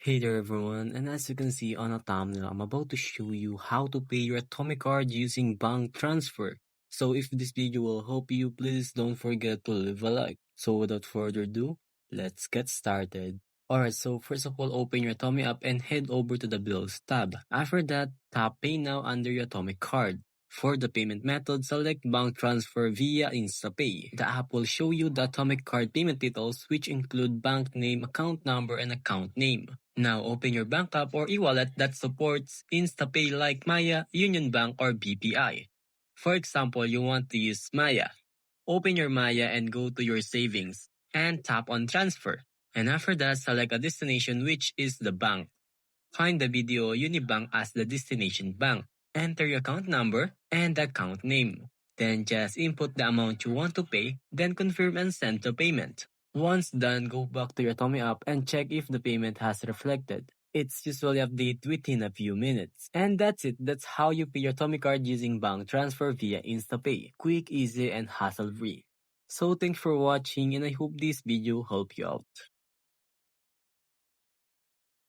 Hey there everyone, and as you can see on a thumbnail, I'm about to show you how to pay your Atomic card using bank transfer. So if this video will help you, please don't forget to leave a like. So without further ado, let's get started. Alright, so first of all, open your Atome app and head over to the Bills tab. After that, tap Pay Now under your Atomic card. For the payment method, select bank transfer via InstaPay. The app will show you the Atomic card payment details, which include bank name, account number, and account name. Now open your bank app or e-wallet that supports InstaPay like Maya, Union Bank, or BPI. For example, you want to use Maya. Open your Maya and go to your savings and tap on transfer. And after that, select a destination, which is the bank. Find the video Unibank as the destination bank. Enter your account number and account name. Then just input the amount you want to pay, then confirm and send the payment. Once done, go back to your Atome app and check if the payment has reflected. It's usually updated within a few minutes. And that's it. That's how you pay your Atome card using bank transfer via InstaPay. Quick, easy, and hassle-free. So thanks for watching, and I hope this video helped you out.